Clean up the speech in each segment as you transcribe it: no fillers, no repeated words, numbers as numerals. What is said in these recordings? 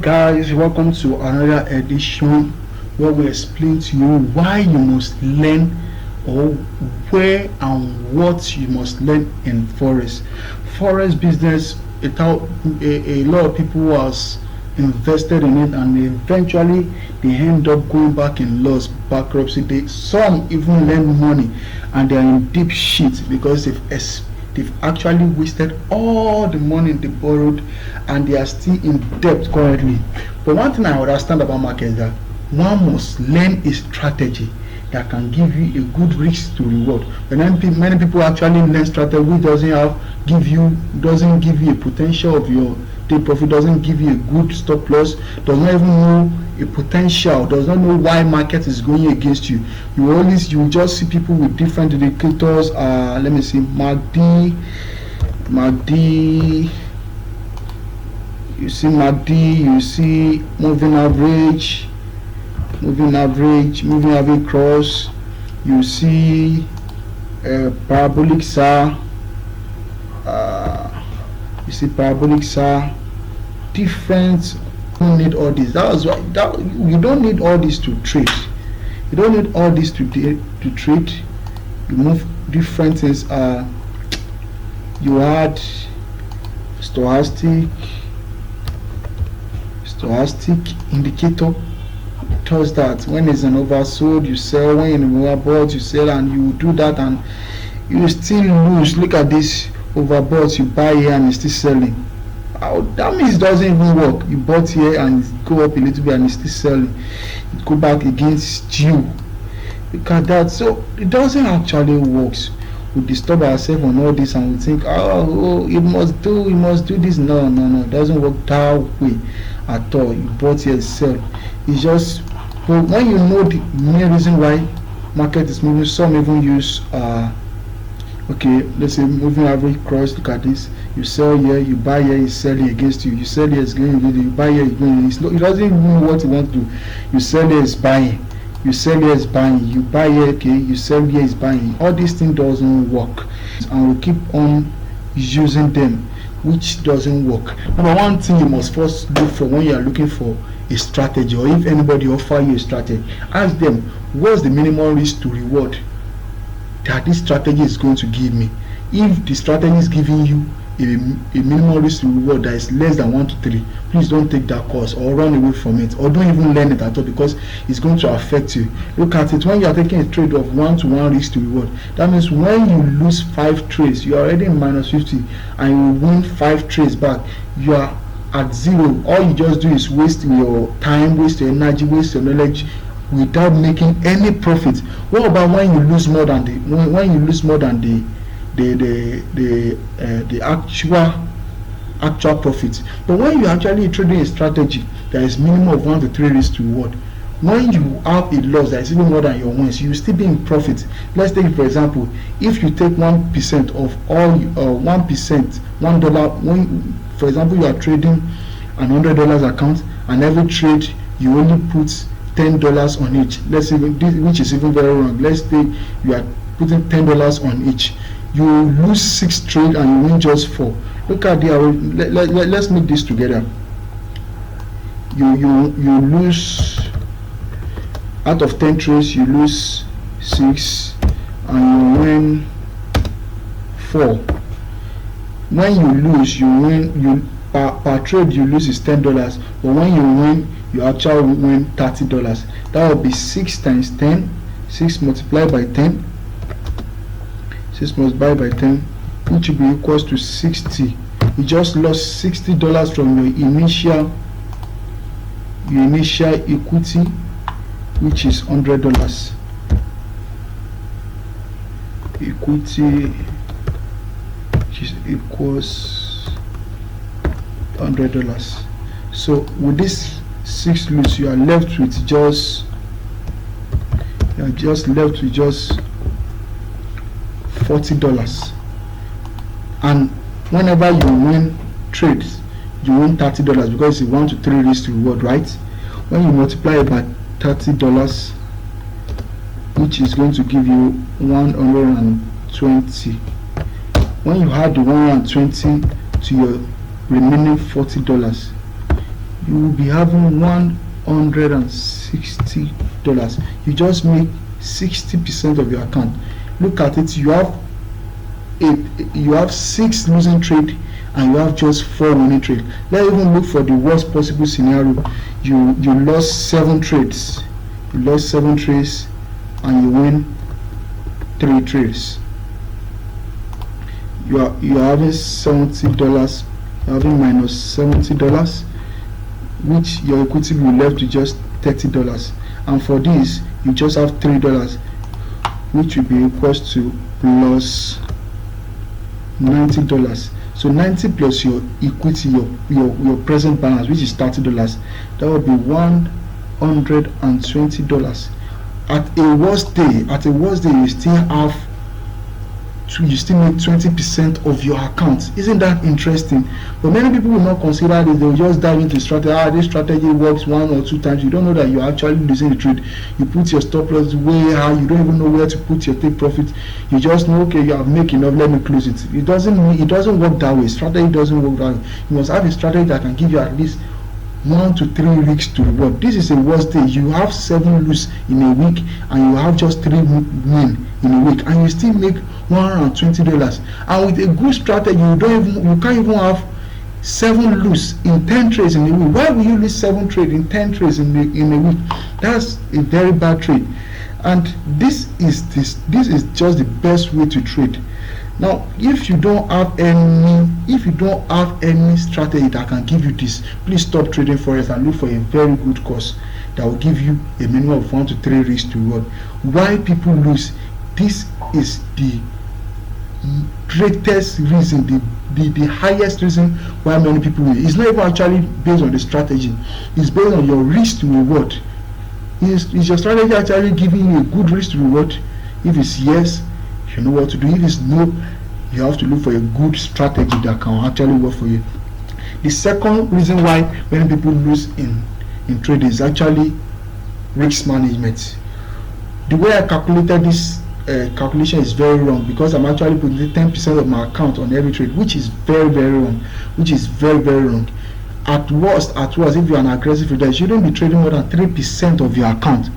guys, welcome to another edition where we explain to you why you must learn or where and what you must learn in Forex. Forex business, a lot of people has invested in it and eventually they end up going back in loss, bankruptcy. Some even lend money and they are in deep shit because they've actually wasted all the money they borrowed and they are still in debt currently. But one thing I understand about market is that one must learn a strategy that can give you a good risk to reward. But then many people actually learn strategy which doesn't give you a potential of your day profit, doesn't give you a good stop loss, does not even know a potential, does not know why market is going against you. You just see people with different indicators. Let me see, MACD, you see MACD, you see moving average cross, you see parabolic SAR, you see parabolic SAR, different. You don't need all this. You don't need all this to trade. You don't need all this to trade. You move different things. You add stochastic indicator. Does that when it's an oversold you sell, when it's overbought you sell, and you do that and you still lose. Look at this, overbought you buy here and it's still selling. That means it doesn't even work. You bought here and it go up a little bit and it's still selling. It go back against you. Look at that. So it doesn't actually work. We disturb ourselves on all this and we think, it must do this. No, it doesn't work that way at all. You bought here, sell. It's just, but when you know the main reason why market is moving, some even use okay, let's say moving average cross. Look at this. You sell here, you buy here, it's selling against you. You sell here, it's going against you. You buy here, it's going. It doesn't even know what you want to do. You sell here, it's buying. You sell here, it's buying. You buy here, okay. You sell here, it's buying. All these things doesn't work, and we keep on using them, which doesn't work. Number one thing you must first look for when you are looking for a strategy, or if anybody offer you a strategy, ask them what's the minimum risk to reward that this strategy is going to give me. If the strategy is giving you a minimum risk to reward that is less than 1 to 3, please don't take that course or run away from it, or don't even learn it at all, because it's going to affect you. Look at it, when you are taking a trade of 1 to 1 risk to reward, that means when you lose 5 trades, you are already in minus 50, and you win 5 trades back, you are at zero. All you just do is waste your time, waste your energy, waste your knowledge without making any profit. What about when you lose more than the actual profit? But when you actually trading a strategy that is minimum of 1 to 3 risk to reward, when you have a loss that is even more than your wins, you still be in profit. Let's take, for example, if you take 1% of all $1, when, for example, you are trading an $100 account, and every trade you only put $10 on each. Let's say, which is even very wrong. Let's say you are putting $10 on each. You lose 6 trades and you win just 4. Look at the let's make this together. You lose, out of 10 trades you lose 6 and you win 4. When you lose, you win. Per trade you lose is $10, but when you win, you actually win $30. That will be 6 times 10, 6 multiplied by 10, 6 multiplied by 10, which will be equals to 60. You just lost $60 from your initial equity, which is $100. Equity, which is equals $100. So with this 6 loose, you are left with just $40. And whenever you win trades, you win $30 because it's 1 to 3 risk to reward, right? When you multiply it by $30, which is going to give you 120. When you add the 120 to your remaining $40, you will be having $160. You just make 60% of your account. Look at it, you have 6 losing trade and you have just 4 winning trade. Let's even look for the worst possible scenario. You lost 7 trades. You lost 7 trades and you win 3 trades. You are having $70. You're having minus $70, which your equity will be left to just $30. And for this, you just have $3, which will be equals to plus $90. So 90 plus your equity, your present balance, which is $30, that will be $120. At a worst day, you still make 20% of your account. Isn't that interesting? But many people will not consider this. They will just dive into strategy. This strategy works 1 or 2 times. You don't know that you're actually losing the trade. You put your stop loss way high. You don't even know where to put your take profit. You just know, okay, you have made enough, let me close it. It doesn't work that way. Strategy doesn't work that way. You must have a strategy that can give you at least 1 to 3 weeks to reward. This is a worst day. You have 7 lose in a week and you have just 3 win in a week, and you still make $120. And with a good strategy, you can't even have 7 lose in 10 trades in a week. Why will you lose 7 trades in 10 trades in a week? That's a very bad trade. And this is just the best way to trade. Now, if you don't have any strategy that can give you this, please stop trading Forex and look for a very good course that will give you a minimum of 1 to 3 risks to reward. Why people lose? This is the greatest reason, the highest reason why many people win. It's not even actually based on the strategy. It's based on your risk to reward. Is your strategy actually giving you a good risk to reward? If it's yes, you know what to do. If it's no, you have to look for a good strategy that can actually work for you. The second reason why many people lose in trade is actually risk management. The way I calculated this calculation is very wrong, because I'm actually putting 10% of my account on every trade, which is very, very wrong. At worst, if you're an aggressive trader, you shouldn't be trading more than 3% of your account.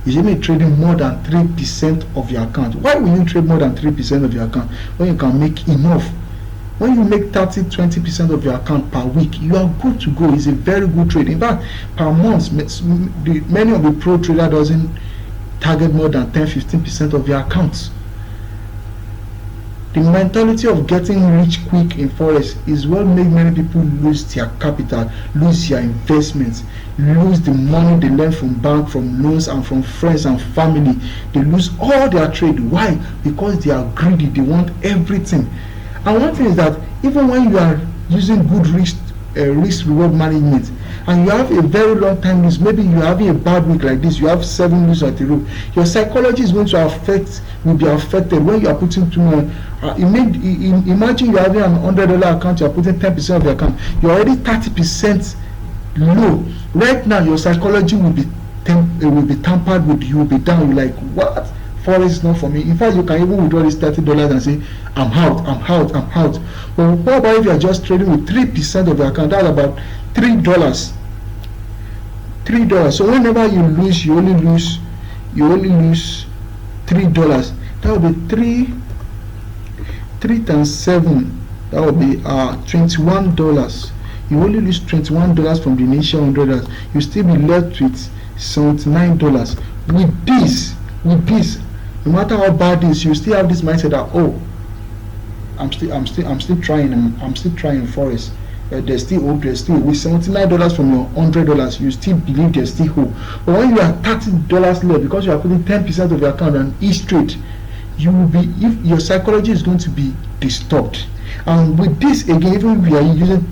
You shouldn't be trading more than 3% of your account. Why will you trade more than 3% of your account when you can make enough? When you make 30-20% of your account per week, you are good to go. It's a very good trade. In fact, per month, many of the pro trader doesn't target more than 10-15% of your accounts. The mentality of getting rich quick in Forex is what makes many people lose their capital, lose their investments, lose the money they learn from bank, from loans, and from friends and family. They lose all their trade. Why? Because they are greedy. They want everything. And one thing is that even when you are using good risk reward management, and you have a very long time lose, maybe you're having a bad week like this, you have 7 lose at a row, your psychology is going to be affected when you are putting too much. Imagine you're having an $100 account, you're putting 10% of your account, you're already 30% low. Right now your psychology will be tampered with. You will be down. You're like, what? Forex is not for me. In fact, you can even withdraw this $30 and say, I'm out. But what about if you are just trading with 3% of your account? That's about $3. So whenever you lose, you only lose $3. That will be 3 times 7. That will be $21. You only lose $21 from the initial $100. You still be left with $79. With this, no matter how bad it is, you still have this mindset that, oh, I'm still trying Forex. There's still hope. There's still with $79 from your $100, you still believe there's still hope. But when you are $30 low, because you are putting 10% of your account on each trade, your psychology is going to be disturbed. And with this again, even if you are using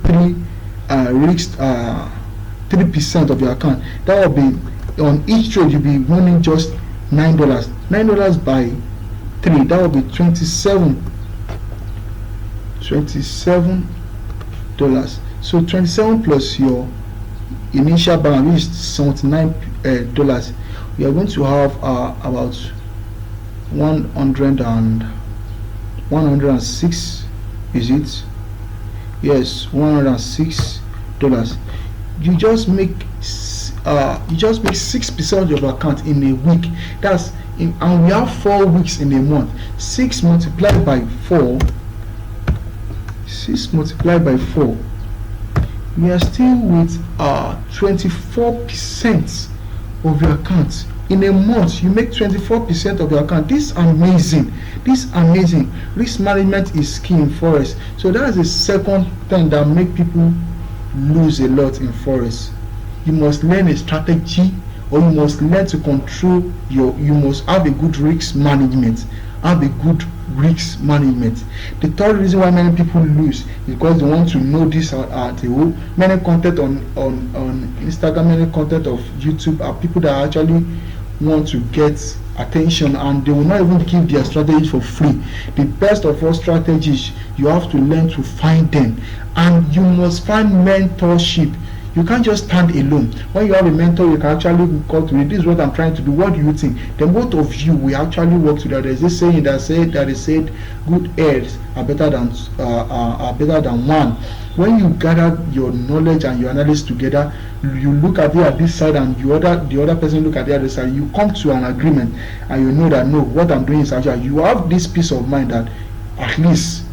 3% of your account, that will be on each trade you'll be winning just $9. $9 by 3, that will be $27. So 27 plus your initial balance, which is $79, we are going to have about 106. Is it? Yes, $106. you just make 6% of your account in a week. That's in, and we have 4 weeks in a month. 6 multiplied by 4, 6 multiplied by 4, we are still with 24% of your account. In a month you make 24% of your account. This is amazing. This is amazing. Risk management is key in Forex. So that's the second thing that make people lose a lot in Forex. You must learn a strategy, or you must learn to control you must have a good risk management. The third reason why many people lose is because they want to know this at the whole. Many content on Instagram, many content of YouTube are people that actually want to get attention, and they will not even give their strategies for free. The best of all strategies, you have to learn to find them, and you must find mentorship. You can't just stand alone. When you have a mentor, you can actually call to me, this is what I'm trying to do, what do you think? Then both of you will actually work together. There's this saying that said good heads are better than one. When you gather your knowledge and your analysis together, you look at it at this side and the other person look at the other side, you come to an agreement, and you know that no, what I'm doing is actually, you have this peace of mind that at least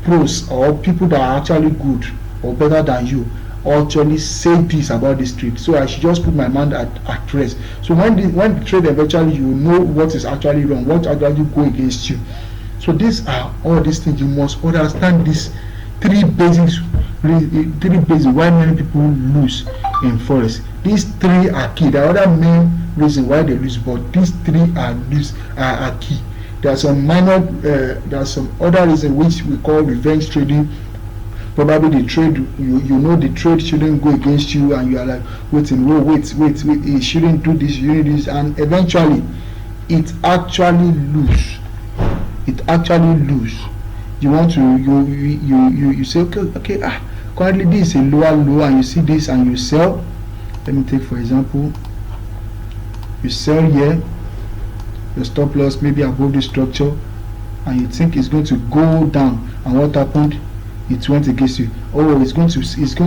pros or people that are actually good or better than you actually say this about this trade, so I should just put my mind at rest. So when the trade eventually, you know what is actually wrong, what actually go against you. So these are all these things. You must understand these three basics why many people lose in Forex. These three are key. There are other main reasons why they lose, but these three are key. There are some other reasons which we call revenge trading. Probably the trade, you know the trade shouldn't go against you, and you are like wait, it shouldn't do this, you need this, and eventually it actually lose. You want to you say okay, currently this is a lower low, and you see this and you sell. Let me take for example, you sell here, your stop loss maybe above the structure, and you think it's going to go down, and what happened? It went against you. Oh, it's going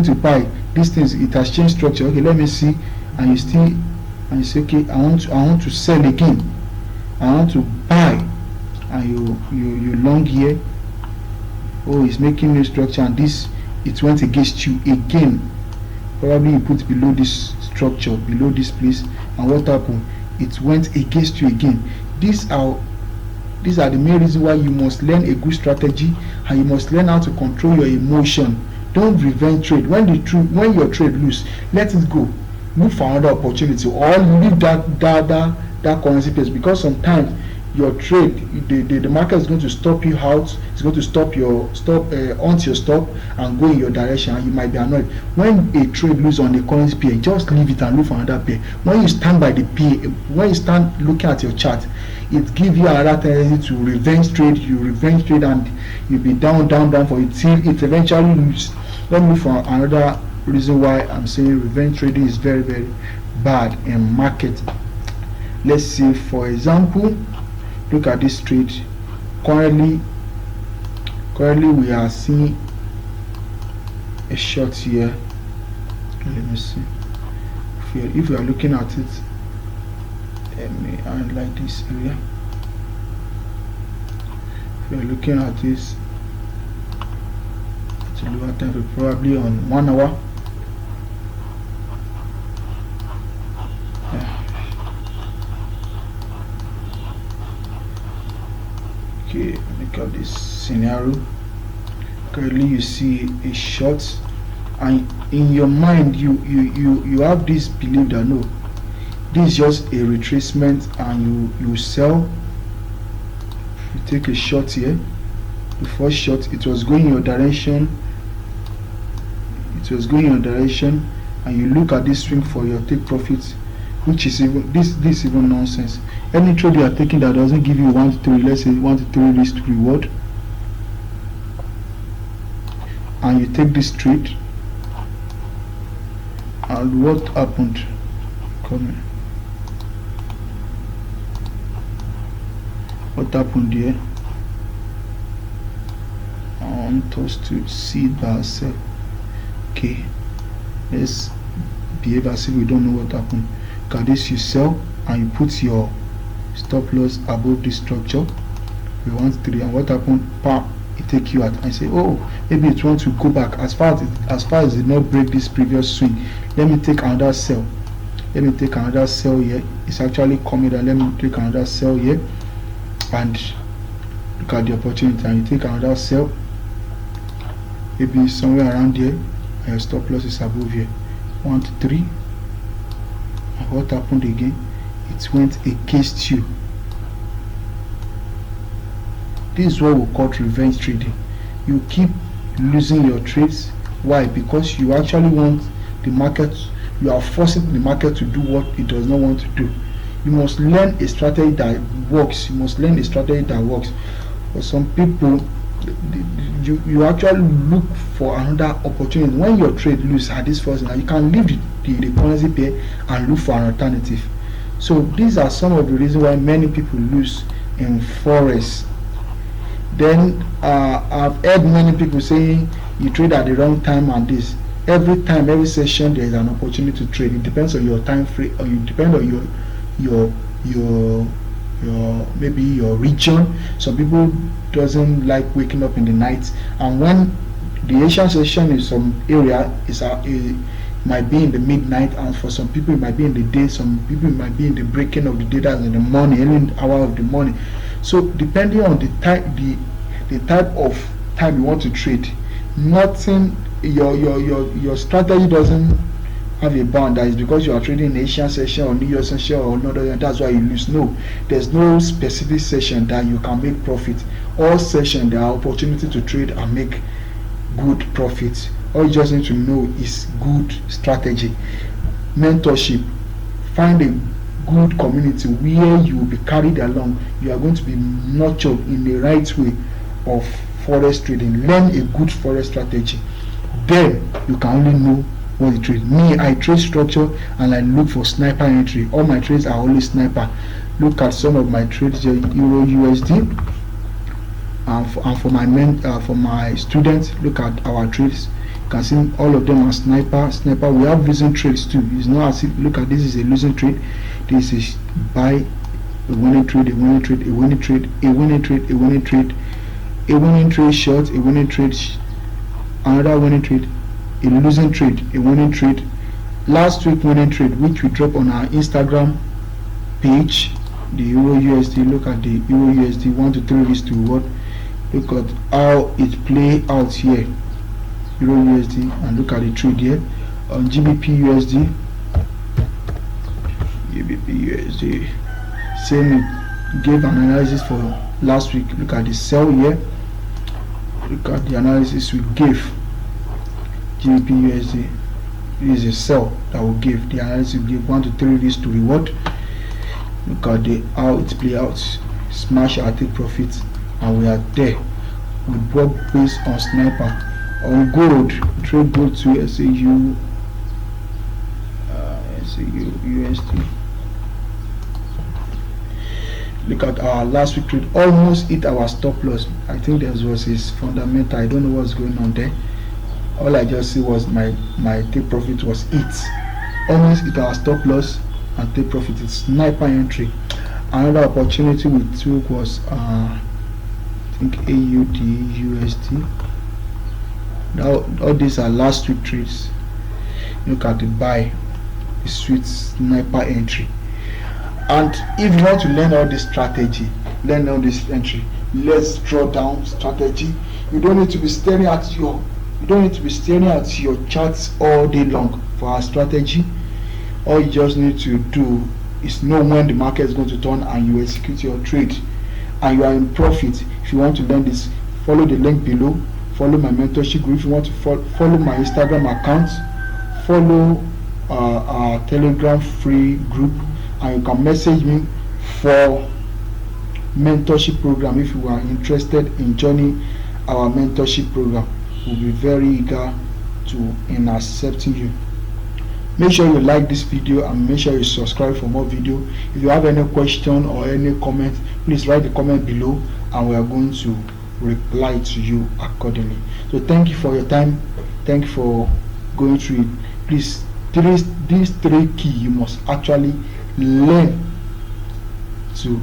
to buy these things, it has changed structure. Okay, let me see. And you say okay, I want to sell again, I want to buy, and you long here. Oh, it's making new structure, and this, it went against you again. Probably you put below this structure, below this place, and what happened? It went against you again. These are the main reasons why you must learn a good strategy, and you must learn how to control your emotion. Don't revenge trade. When your trade lose, let it go. Look for another opportunity, or leave that currency place, because sometimes your trade, the market is going to stop you out. It's going to stop onto your stop and go in your direction, and you might be annoyed. When a trade lose on the currency pair, just leave it and look for another pair. When you stand by the pair, when you stand looking at your chart, it gives you another tendency to revenge trade. You revenge trade, and you'll be down for it till it eventually lose. Let me look for another reason why I'm saying revenge trading is very, very bad in market. Let's say for example, look at this trade. Currently we are seeing a short here. Let me see. If we are looking at it, let me highlight this area. If we are looking at this, it's a lower time, probably on 1 hour. Okay, look at this scenario. Currently you see a short, and in your mind you have this belief that no, this is just a retracement, and you sell. You take a short here. The first shot, it was going in your direction, and you look at this swing for your take profits, which is even this even nonsense. Any trade you are taking that doesn't give you 1 to 3, let's say 1 to 3 risk to reward, and you take this trade, and what happened? What happened here? I want us to see it by ourselves. Okay, let's behave as if we don't know what happened. Look at this, you sell and you put your stop loss above this structure. We want 3, and what happened? Pam, it take you out and say, oh, maybe it wants to go back as far as it did not break this previous swing. Let me take another sell. Let me take another sell here. It's actually coming down. Let me take another sell here, and look at the opportunity, and you take another sell, maybe somewhere around here, and your stop loss is above here. 1 to 3, and what happened again? It went against you. This is what we call revenge trading. You keep losing your trades. Why? Because you actually want the market, you are forcing the market to do what it does not want to do. You must learn a strategy that works. You must learn a strategy that works. For some people, you actually look for another opportunity. When your trade loses at this first, you can leave the currency pair and look for an alternative. So these are some of the reasons why many people lose in Forex. Then I've heard many people saying you trade at the wrong time, and this. Every time, every session, there is an opportunity to trade. It depends on your time frame, or it depends on your maybe your region. Some people doesn't like waking up in the night, and when the Asian session in some area it might be in the midnight, and for some people it might be in the day. Some people it might be in the breaking of the day, that's in the morning, early hour of the morning. So depending on the type of time you want to trade, nothing, your strategy doesn't have a bound that is because you are trading in Asian session or New York session or another, that's why you lose. No, there's no specific session that you can make profit. All sessions there are opportunity to trade and make good profits. All you just need to know is good strategy. Mentorship. Find a good community where you will be carried along. You are going to be nurtured in the right way of forex trading. Learn a good forex strategy. Then you can only know what you trade. Me, I trade structure and I look for sniper entry. All my trades are always sniper. Look at some of my trades here, Euro USD. And for my students, look at our trades. You can see all of them are sniper. We have losing trades too. It's not as if, look at this is a losing trade. This is buy, a winning trade, a winning trade, a winning trade, a winning trade, a winning trade, a winning trade short, a winning trade, another winning trade, a losing trade, a winning trade. Last week winning trade, which we drop on our Instagram page, the Euro USD. Look at the Euro USD 1 to 3 is to what? Look at how it play out here. Euro USD, and look at the trade here on GBP USD. Same, gave an analysis for last week. Look at the sell here. Look at the analysis we gave. GBP USD, this is a sell that we give. The analysis we give 1 to 3 days to reward. Look at the how it play out. Smash our take profit, and we are there. We bought based on sniper. On gold, trade gold to SAU USD. Look at our last week trade, almost hit our stop loss. I think there was his fundamental. I don't know what's going on there. All I just see was my take profit was hit. Almost hit our stop loss and take profit. It's sniper entry. Another opportunity we took was I think AUD USD. Now all these are last week trades. Look at the buy, the sweet sniper entry. And if you want to learn all this strategy, learn all this entry, let's draw down strategy. You don't need to be staring at your charts all day long for our strategy. All you just need to do is know when the market is going to turn and you execute your trade and you are in profit. If you want to learn this, follow the link below. Follow my mentorship group. If you want to follow my Instagram account, follow our Telegram free group, and you can message me for mentorship program if you are interested in joining our mentorship program. We'll be very eager in accepting you. Make sure you like this video and make sure you subscribe for more video. If you have any question or any comment, please write the comment below and we are going to reply to you accordingly. So thank you for your time. Thank you for going through it. Please these three key you must actually learn to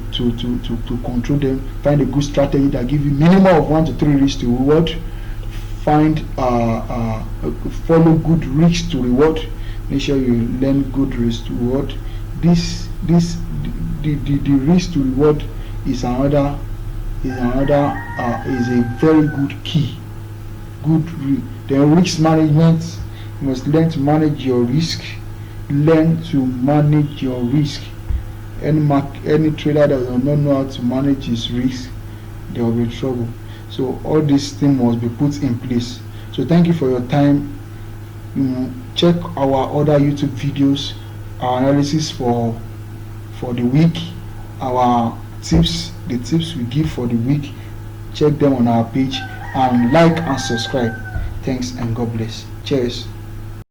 control them. Find a good strategy that give you minimum of 1 to 3 risks to reward. Find follow good risks to reward. Make sure you learn good risks to reward. The risk to reward is a very good key. Then risk management, you must learn to manage your risk. Learn to manage your risk. Any trader that does not know how to manage his risk, there will be trouble. So all these things must be put in place. So thank you for your time. Check our other YouTube videos, our analysis for the week, our tips, the tips we give for the week. Check them on our page and like and subscribe. Thanks and God bless. Cheers.